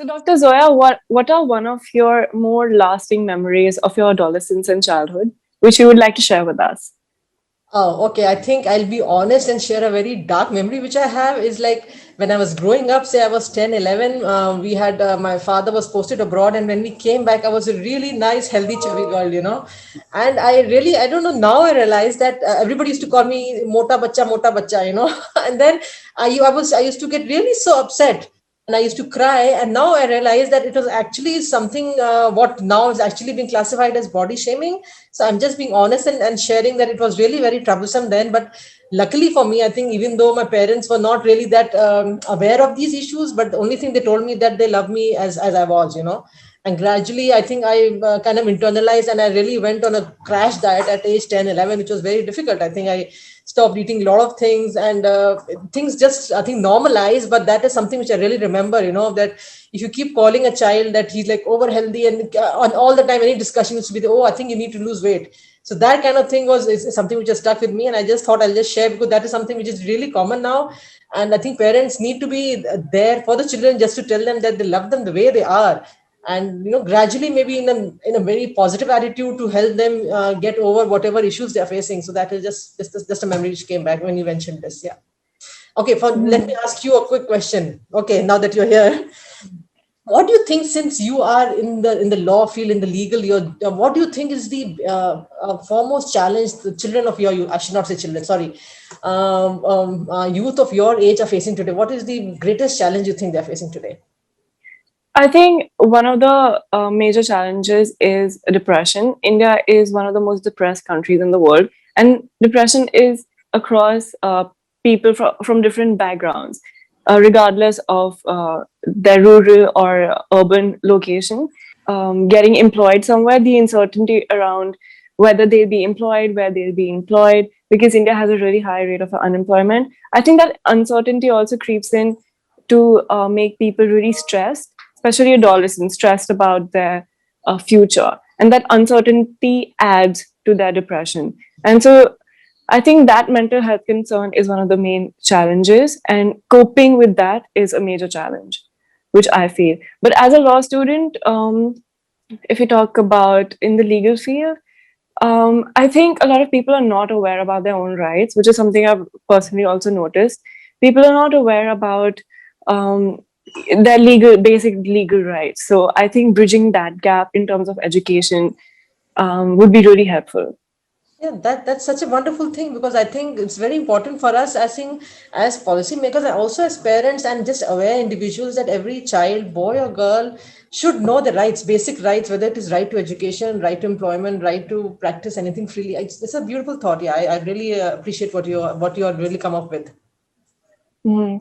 So, Dr. Zoya, what are one of your more lasting memories of your adolescence and childhood, which you would like to share with us? Oh, okay. I think I'll be honest and share a very dark memory which I have is like when I was growing up, say I was 10, 11, we had my father was posted abroad, and when we came back, I was a really nice, healthy, chubby girl. And I don't know, now I realize that everybody used to call me mota bacha. And then I used to get really so upset and I used to cry. And now I realize that it was actually something what now is actually being classified as body shaming. So I'm just being honest and sharing that it was really very troublesome then. But luckily for me, I think even though my parents were not really that aware of these issues, but the only thing they told me that they love me as I was. And gradually, I think I kind of internalized and I really went on a crash diet at age 10, 11, which was very difficult. I think I stopped eating a lot of things and things just, I think, normalized. But that is something which I really remember, that if you keep calling a child that he's like over healthy and on all the time, any discussion used to be, oh, I think you need to lose weight. So that kind of thing is something which has stuck with me. And I just thought I'll just share because that is something which is really common now. And I think parents need to be there for the children just to tell them that they love them the way they are, and gradually maybe in a very positive attitude to help them get over whatever issues they're facing. So that is just a memory which came back when you mentioned this. Yeah. Okay, let me Mm. ask you a quick question. Okay, now that you're here, what do you think, since you are in the law field, in the legal, what do you think is the foremost challenge the children of your I should not say children, sorry, youth of your age are facing today? What is the greatest challenge you think they're facing today? I think one of the major challenges is depression. India is one of the most depressed countries in the world, and depression is across people from different backgrounds, regardless of their rural or urban location. Getting employed somewhere, the uncertainty around whether they'll be employed, where they'll be employed, because India has a really high rate of unemployment. I think that uncertainty also creeps in to make people really stressed, especially adolescents, stressed about their future. And that uncertainty adds to their depression. And so I think that mental health concern is one of the main challenges, and coping with that is a major challenge, which I feel. But as a law student, if you talk about in the legal field, I think a lot of people are not aware about their own rights, which is something I've personally also noticed. People are not aware about um, their basic legal rights. So I think bridging that gap in terms of education would be really helpful. Yeah, that's such a wonderful thing, because I think it's very important for us as policymakers and also as parents and just aware individuals that every child, boy or girl, should know the rights, basic rights, whether it is right to education, right to employment, right to practice anything freely. It's a beautiful thought. Yeah, I really appreciate what you are really come up with.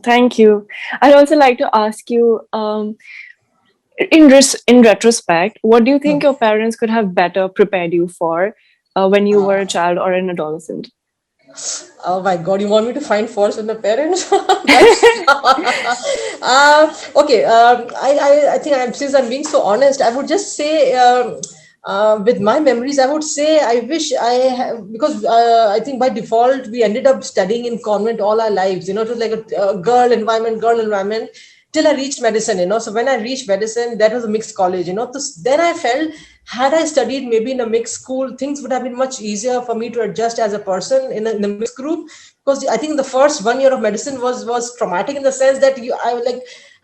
Thank you. I'd also like to ask you, in retrospect, what do you think your parents could have better prepared you for when you were a child or an adolescent? Oh my God, you want me to find faults with my parents? That's okay. I think since I'm being so honest, I would just say, with my memories, I would say I wish I have, because I think by default we ended up studying in convent all our lives. It was like a girl environment till I reached medicine. So when I reached medicine, that was a mixed college. So then I felt, had I studied maybe in a mixed school, things would have been much easier for me to adjust as a person in a mixed group. Because I think the first 1 year of medicine was traumatic in the sense that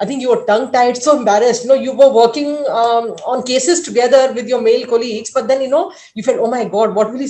I think you were tongue tied, so embarrassed. You were working on cases together with your male colleagues, but then you felt, oh my God, what will he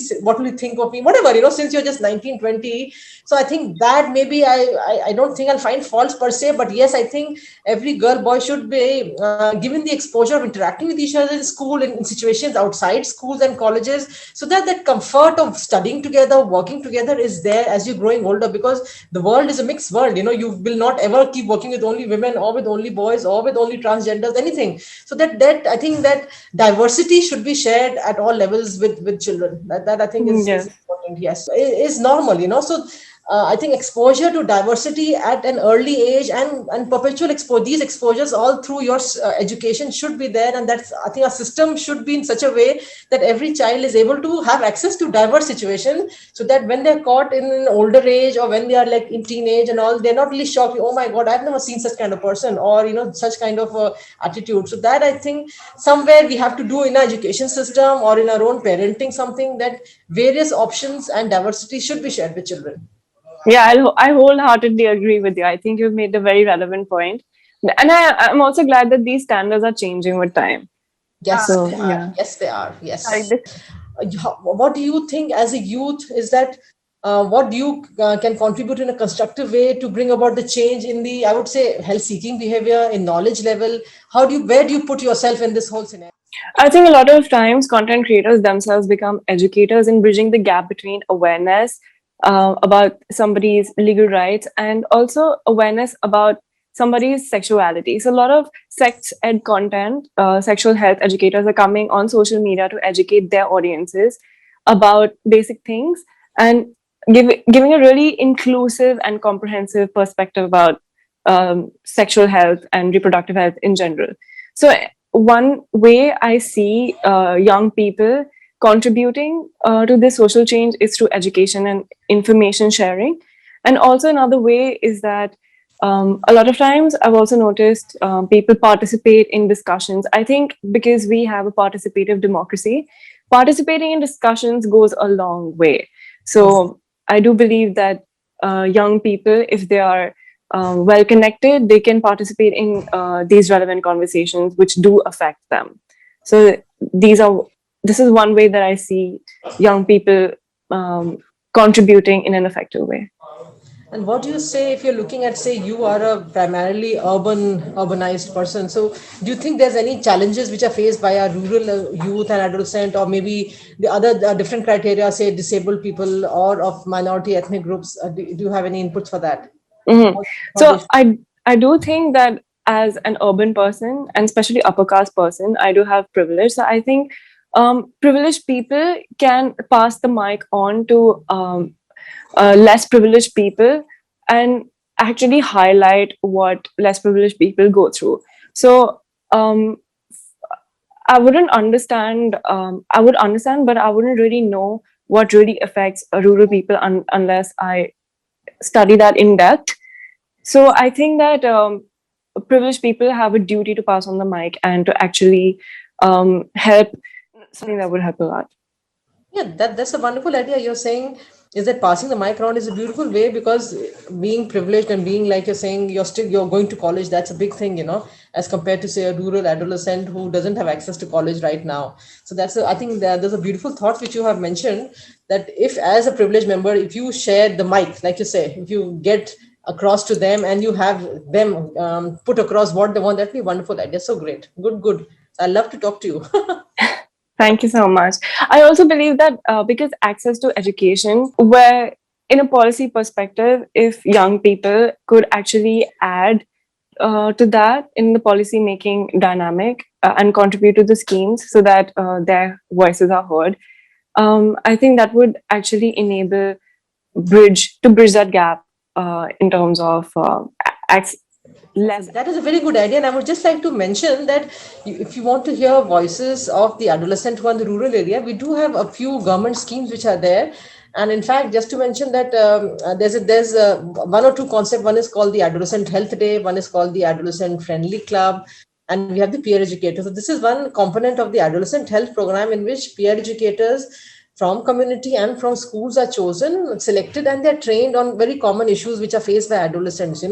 think of me? Whatever, since you're just 19, 20. So I think that maybe I don't think I'll find faults per se, but yes, I think every girl, boy should be given the exposure of interacting with each other in school, in situations outside schools and colleges, so that comfort of studying together, working together is there as you're growing older, because the world is a mixed world. You will not ever keep working with only women or with only boys or with only transgenders, anything. So that I think that diversity should be shared at all levels with children. That I think is Yes. important. Yes, is normal. So I think exposure to diversity at an early age, and perpetual these exposures all through your education should be there. And that's, I think, a system should be in such a way that every child is able to have access to diverse situation, so that when they're caught in an older age, or when they are like in teenage and all, they're not really shocked. Oh my God, I've never seen such kind of person, or such kind of attitude. So that, I think, somewhere we have to do in our education system or in our own parenting, something that various options and diversity should be shared with children. Yeah, I wholeheartedly agree with you. I think you've made a very relevant point. And I'm also glad that these standards are changing with time. Yes, So, they are. yeah. Yes, they are. Sorry, Yes. What do you think as a youth is that what do you can contribute in a constructive way to bring about the change in the, I would say, health seeking behavior, in knowledge level? Where do you put yourself in this whole scenario? I think a lot of times content creators themselves become educators in bridging the gap between awareness about somebody's legal rights and also awareness about somebody's sexuality. So a lot of sex ed content, sexual health educators are coming on social media to educate their audiences about basic things and giving a really inclusive and comprehensive perspective about sexual health and reproductive health in general. So one way I see young people contributing to this social change is through education and information sharing. And also, another way is that a lot of times I've also noticed people participate in discussions. I think because we have a participative democracy, participating in discussions goes a long way. So I do believe that young people, if they are well connected, they can participate in these relevant conversations which do affect them. So these are this is one way that I see young people contributing in an effective way. And what do you say if you're looking at, say, you are a primarily urbanized person? So, do you think there's any challenges which are faced by our rural youth and adolescent, or maybe the other different criteria, say, disabled people or of minority ethnic groups? Do you have any inputs for that? Mhm. How they So I do think that as an urban person and especially upper caste person, I do have privilege. So I think privileged people can pass the mic on to less privileged people and actually highlight what less privileged people go through. So um, I wouldn't understand. I would understand, but I wouldn't really know what really affects rural people unless I study that in depth. So I think that privileged people have a duty to pass on the mic and to actually help. Something that would help a lot. Yeah, that's a wonderful idea. You're saying is that passing the mic around is a beautiful way, because being privileged and being, like you're saying, you're going to college, that's a big thing, as compared to, say, a rural adolescent who doesn't have access to college right now. So I think that there's a beautiful thought which you have mentioned, that if, as a privileged member, if you share the mic, like you say, if you get across to them and you have them put across what they want, that'd be a wonderful idea. So great, good. I love to talk to you. Thank you so much. I also believe that because access to education, where in a policy perspective, if young people could actually add to that in the policy making dynamic and contribute to the schemes so that their voices are heard, I think that would actually enable bridge that gap in terms of less. That is a very good idea. And I would just like to mention that if you want to hear voices of the adolescent who are in the rural area, we do have a few government schemes which are there. And in fact, just to mention that there's one or two concepts. One is called the Adolescent Health Day. One is called the Adolescent Friendly Club. And we have the peer educators. So this is one component of the adolescent health program, in which peer educators from community and from schools are chosen, selected, and they're trained on very common issues which are faced by adolescents.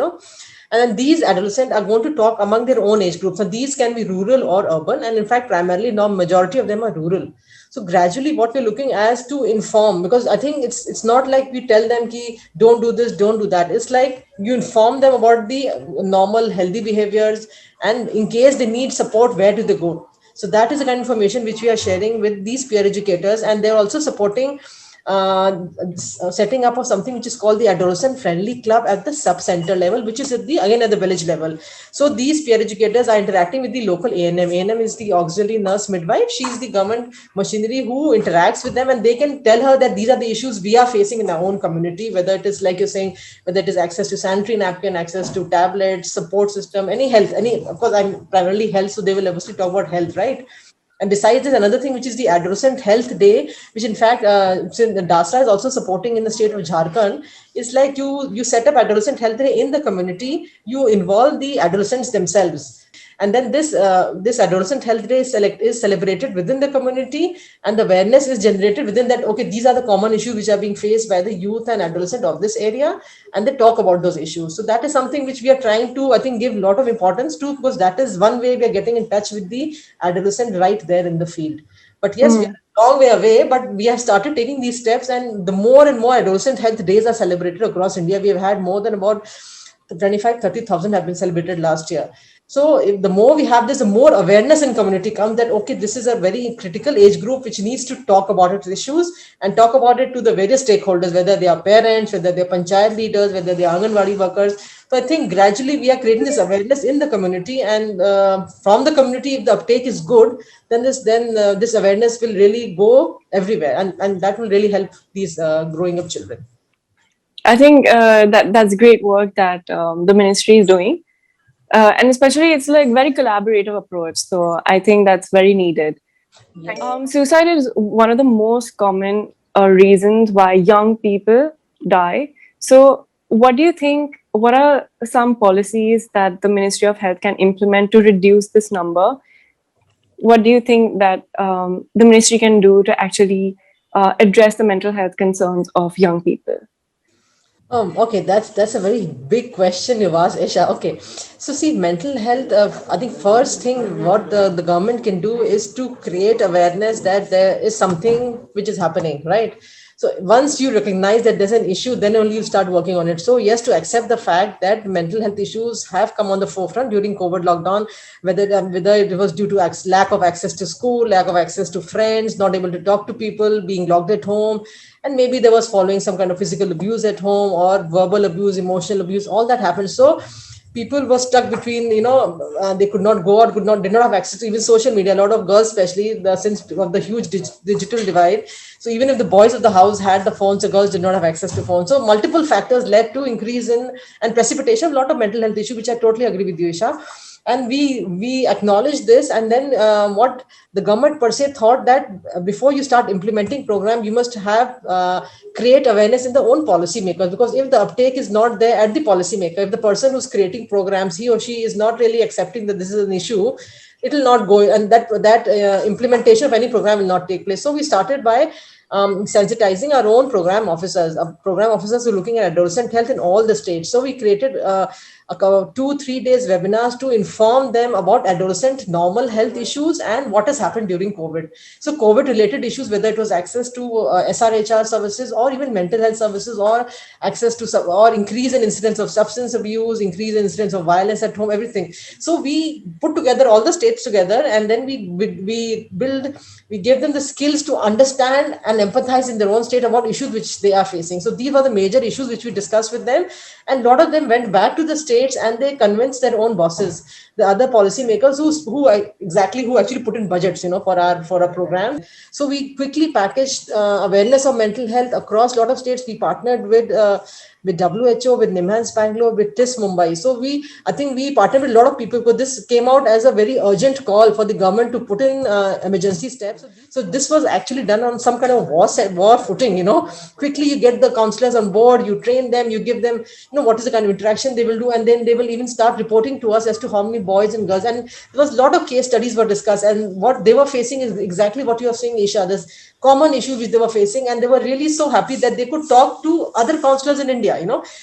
And then these adolescents are going to talk among their own age groups. So these can be rural or urban, and in fact, primarily now majority of them are rural. So gradually, what we're looking as to inform, because I think it's not like we tell them ki don't do this, don't do that. It's like you inform them about the normal healthy behaviors, and in case they need support, where do they go? So that is the kind of information which we are sharing with these peer educators, and they're also supporting setting up of something which is called the adolescent friendly club at the sub center level, which is at the again at the village level. So these peer educators are interacting with the local ANM. ANM is the auxiliary nurse midwife. She is the government machinery who interacts with them, and they can tell her that these are the issues we are facing in our own community, whether it is like you're saying, whether it is access to sanitary napkin, access to tablets, support system, any health, any, of course I'm primarily health, so they will obviously talk about health, right? And besides, there's another thing which is the Adolescent Health Day, which in fact, since the DASRA is also supporting in the state of Jharkhand. It's like you set up Adolescent Health Day in the community. You involve the adolescents themselves, and then this Adolescent Health Day is celebrated within the community, and the awareness is generated within that. Okay, these are the common issues which are being faced by the youth and adolescent of this area, and they talk about those issues. So that is something which we are trying to, I think, give a lot of importance to, because that is one way we are getting in touch with the adolescent right there in the field. But yes, we are Mm. a long way away, but we have started taking these steps, and the more and more adolescent health days are celebrated across India. We have had more than about 25-30,000 have been celebrated last year. So if the more we have this, the more awareness in community comes that, okay, this is a very critical age group which needs to talk about its issues and talk about it to the various stakeholders, whether they are parents, whether they are panchayat leaders, whether they are Anganwadi workers. So I think gradually we are creating this awareness in the community, and from the community, if the uptake is good, then this awareness will really go everywhere, and that will really help these growing up children. I think that's great work that the ministry is doing, and especially it's like very collaborative approach. So I think that's very needed. Yes. Suicide is one of the most common reasons why young people die. So, what do you think? What are some policies that the Ministry of Health can implement to reduce this number? What do you think that the ministry can do to actually address the mental health concerns of young people? Okay, that's a very big question you've asked, Isha. Okay, so see, mental health. I think first thing what the government can do is to create awareness that there is something which is happening, right? So once you recognize that there's an issue, then only you start working on it. So yes, to accept the fact that mental health issues have come on the forefront during COVID lockdown, whether it was due to lack of access to school, lack of access to friends, not able to talk to people, being locked at home, and maybe there was following some kind of physical abuse at home or verbal abuse, emotional abuse, all that happened. So people were stuck between, they could not go out, did not have access to even social media. A lot of girls, especially since of the huge digital divide, so even if the boys of the house had the phones, the girls did not have access to phones. So multiple factors led to increase in and precipitation of a lot of mental health issue, which I totally agree with you, Isha. And we acknowledge this, and then what the government per se thought that before you start implementing program, you must have create awareness in the own policy makers, because if the uptake is not there at the policy maker, if the person who's creating programs, he or she is not really accepting that this is an issue, it will not go, and that implementation of any program will not take place. So we started by sensitizing our own program officers who are looking at adolescent health in all the states. So we created 2-3 days webinars to inform them about adolescent normal health issues and what has happened during COVID. So COVID related issues, whether it was access to SRHR services or even mental health services, or access to or increase in incidence of substance abuse, increase in incidence of violence at home, everything. So we put together all the states together, and then we gave them the skills to understand and empathize in their own state about issues which they are facing. So these were the major issues which we discussed with them, and a lot of them went back to the states and they convinced their own bosses, the other policymakers who actually put in budgets, for our program. So we quickly packaged awareness of mental health across a lot of states. We partnered with WHO, with NIMHANS Bangalore, with TIS Mumbai. So I think we partnered with a lot of people, because this came out as a very urgent call for the government to put in emergency steps. So this was actually done on some kind of war footing. Quickly you get the counselors on board, you train them, you give them, what is the kind of interaction they will do, and then they will even start reporting to us as to how many boys and girls. And there was a lot of case studies were discussed, and what they were facing is exactly what you are saying, Isha. This common issue which they were facing, and they were really so happy that they could talk to other counselors in India.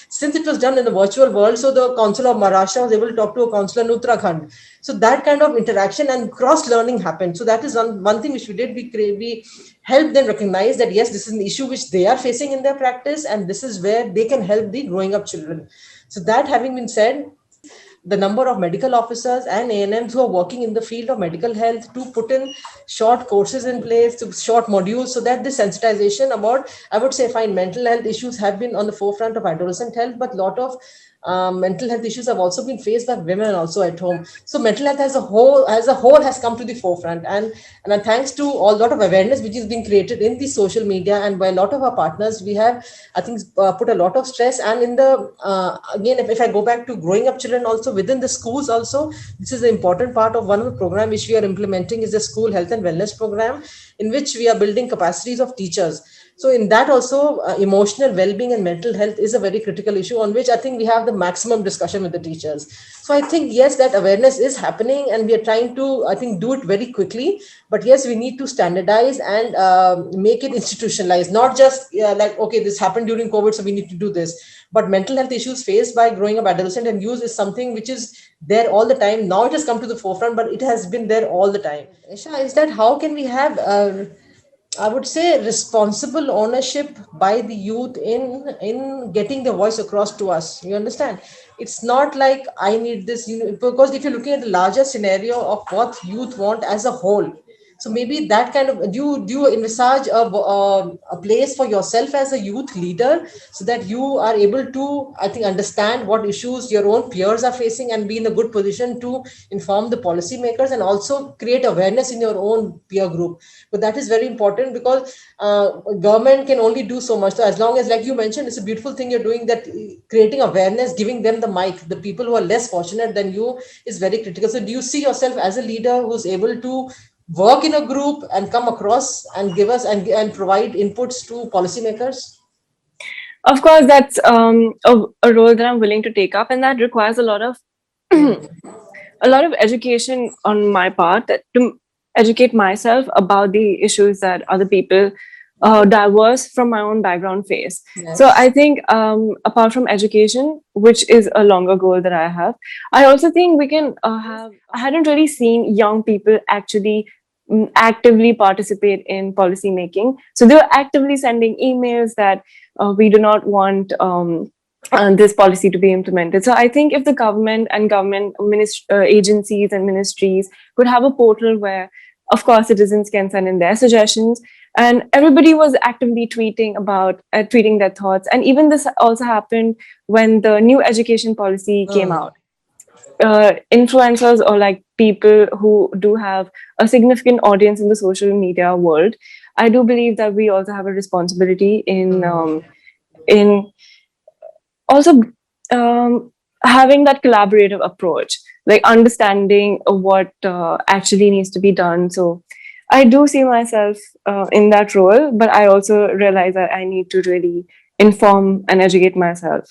Since it was done in the virtual world, so the counselor of Maharashtra was able to talk to a counselor in Uttarakhand. So that kind of interaction and cross learning happened. So that is one thing which we did. We helped them recognize that yes, this is an issue which they are facing in their practice, and this is where they can help the growing up children. So that having been said, the number of medical officers and ANMs who are working in the field of medical health to put in short courses in place, to short modules, so that this sensitization about, I would say, fine, mental health issues have been on the forefront of adolescent health, but a lot of mental health issues have also been faced by women also at home. So mental health as a whole has come to the forefront, and thanks to a lot of awareness which is being created in the social media and by a lot of our partners, we have, I think, put a lot of stress. And in the again, if I go back to growing up children, also within the schools, also this is an important part of one of the program which we are implementing, is the school health and wellness program, in which we are building capacities of teachers. So in that also, emotional well-being and mental health is a very critical issue on which I think we have the maximum discussion with the teachers. So I think, yes, that awareness is happening and we are trying to, I think, do it very quickly. But yes, we need to standardize and make it institutionalized, not just like, okay, this happened during COVID, so we need to do this. But mental health issues faced by growing up adolescent and youth is something which is there all the time. Now it has come to the forefront, but it has been there all the time. Isha, is that how can we have I would say responsible ownership by the youth in getting the voice across to us. You understand? It's not like I need this, because if you're looking at the larger scenario of what youth want as a whole, so maybe that kind of, do you envisage a place for yourself as a youth leader, so that you are able to, I think, understand what issues your own peers are facing and be in a good position to inform the policymakers and also create awareness in your own peer group. But that is very important, because government can only do so much. So as long as, like you mentioned, it's a beautiful thing you're doing, that creating awareness, giving them the mic, the people who are less fortunate than you, is very critical. So do you see yourself as a leader who's able to work in a group and come across and give us and provide inputs to policymakers? Of course, that's a role that I'm willing to take up, and that requires a lot of a lot of education on my part, that to educate myself about the issues that other people diverse from my own background face. So Yes. I think, apart from education, which is a longer goal that I have, I also think we can have. I hadn't really seen young people actually actively participate in policy making. So they were actively sending emails that we do not want this policy to be implemented. So I think if the government and agencies and ministries could have a portal where, of course, citizens can send in their suggestions, and everybody was actively tweeting their thoughts. And even this also happened when the new education policy came Mm. out. Influencers, or like people who do have a significant audience in the social media world, I do believe that we also have a responsibility in also having that collaborative approach, like understanding what actually needs to be done. So I do see myself in that role, but I also realize that I need to really inform and educate myself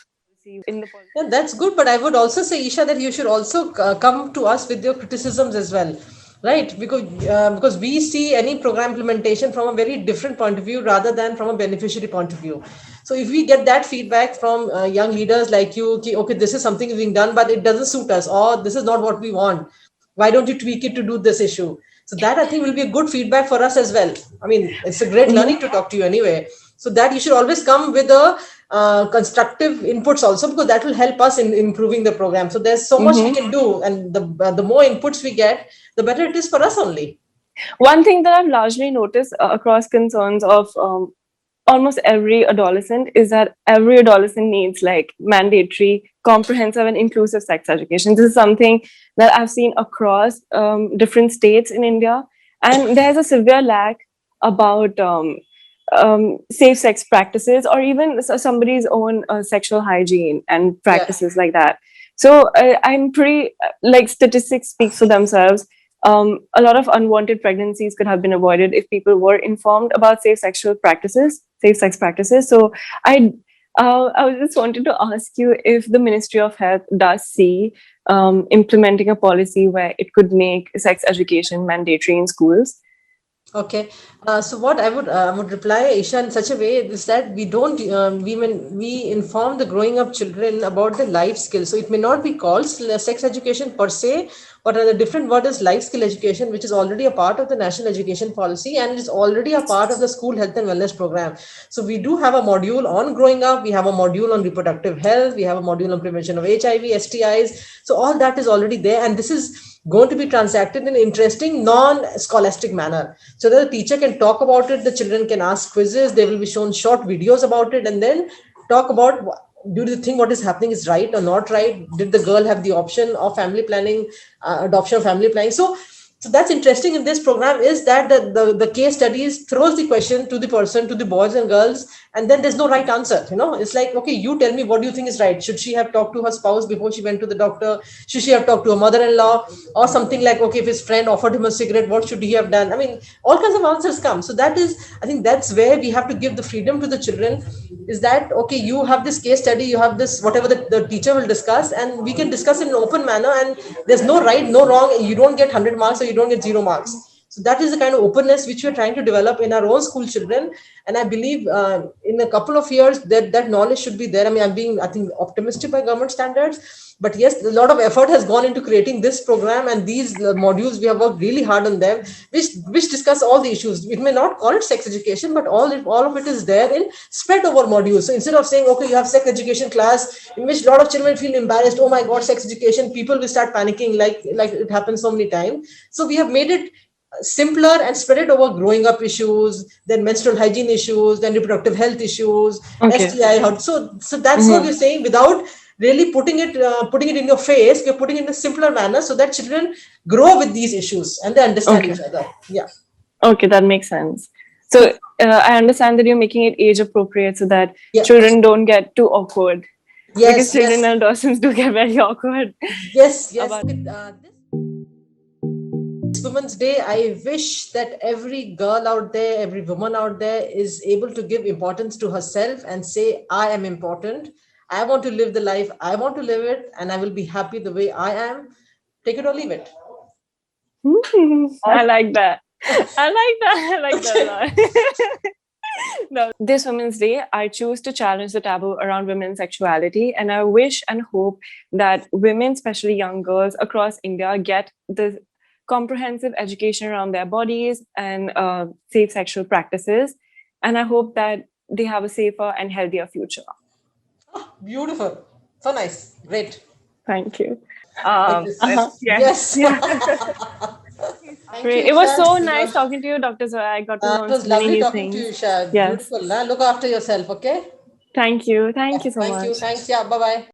in the policy. Yeah, that's good. But I would also say, Isha, that you should also come to us with your criticisms as well, right? Because we see any program implementation from a very different point of view rather than from a beneficiary point of view. So if we get that feedback from young leaders like you, okay, this is something being done, but it doesn't suit us, or this is not what we want. Why don't you tweak it to do this issue? So that, I think, will be a good feedback for us as well. I mean, it's a great learning to talk to you anyway. So that you should always come with a constructive inputs also, because that will help us in improving the program. So there's so much we Mhm. can do, and the more inputs we get, the better it is for us only. One thing that I've largely noticed across concerns of almost every adolescent is that every adolescent needs like mandatory, comprehensive, and inclusive sex education. This is something that I've seen across different states in India, and there's a severe lack about safe sex practices, or even somebody's own sexual hygiene and Yeah. practices like that. So I'm pretty like statistics speak for themselves. A lot of unwanted pregnancies could have been avoided if people were informed about safe sex practices. So I just wanted to ask you if the Ministry of Health does see implementing a policy where it could make sex education mandatory in schools. Okay, so what I would reply, Isha, in such a way is that we don't when we inform the growing up children about the life skills. So it may not be called sex education per se, but another different word is life skill education, which is already a part of the national education policy and is already a part of the school health and wellness program. So we do have a module on growing up, we have a module on reproductive health, we have a module on prevention of HIV, STIs. So all that is already there, and this is going to be transacted in an interesting non-scholastic manner, so that the teacher can talk about it, the children can ask quizzes, they will be shown short videos about it, and then talk about, do you think what is happening is right or not right? Did the girl have the option of family planning, adoption of family planning? So that's interesting in this program, is that the case studies throws the question to the person, to the boys and girls, and then there's no right answer. It's like, okay, you tell me, what do you think is right? Should she have talked to her spouse before she went to the doctor? Should she have talked to her mother-in-law? Or something like, okay, if his friend offered him a cigarette, what should he have done? I mean, all kinds of answers come. So that is, I think that's where we have to give the freedom to the children, is that, okay, you have this case study, you have this, whatever the teacher will discuss, and we can discuss in an open manner, and there's no right, no wrong, you don't get 100 marks or you don't get 0 marks. So that is the kind of openness which we're trying to develop in our own school children. And I believe in a couple of years that knowledge should be there. I mean, I'm being, I think, optimistic by government standards. But yes, a lot of effort has gone into creating this program, and these modules, we have worked really hard on them, which discuss all the issues. We may not call it sex education, but all of it is there in spread over modules. So instead of saying, okay, you have sex education class in which a lot of children feel embarrassed, oh my God, sex education, people will start panicking like it happens so many times. So we have made it simpler and spread it over growing up issues, then menstrual hygiene issues, then reproductive health issues, Okay. STI. So that's what we're saying, without really putting it in your face. We're putting it in a simpler manner so that children grow with these issues and they understand each other. Yeah. Okay, that makes sense. So I understand that you're making it age appropriate so that Yeah. children don't get too awkward. Yes, Because children yes. and adolescents do get very awkward. Yes. About- This Women's Day, I wish that every girl out there, every woman out there is able to give importance to herself and say, I am important. I want to live the life I want to live it, and I will be happy the way I am. Take it or leave it. I like that. I like that a lot. No, this Women's Day, I choose to challenge the taboo around women's sexuality, and I wish and hope that women, especially young girls across India, get the comprehensive education around their bodies and safe sexual practices. And I hope that they have a safer and healthier future. Beautiful. So nice. Great. Thank you. Yes. Yeah. Thank Great. you, It was Isha. so nice talking to you, Dr. Zoya. I got to It learn was so many lovely new talking to things. you, Isha. Yes. Beautiful. Look after yourself, okay? Thank you. Thank you so Thank much. you. Thanks. Yeah. Bye-bye.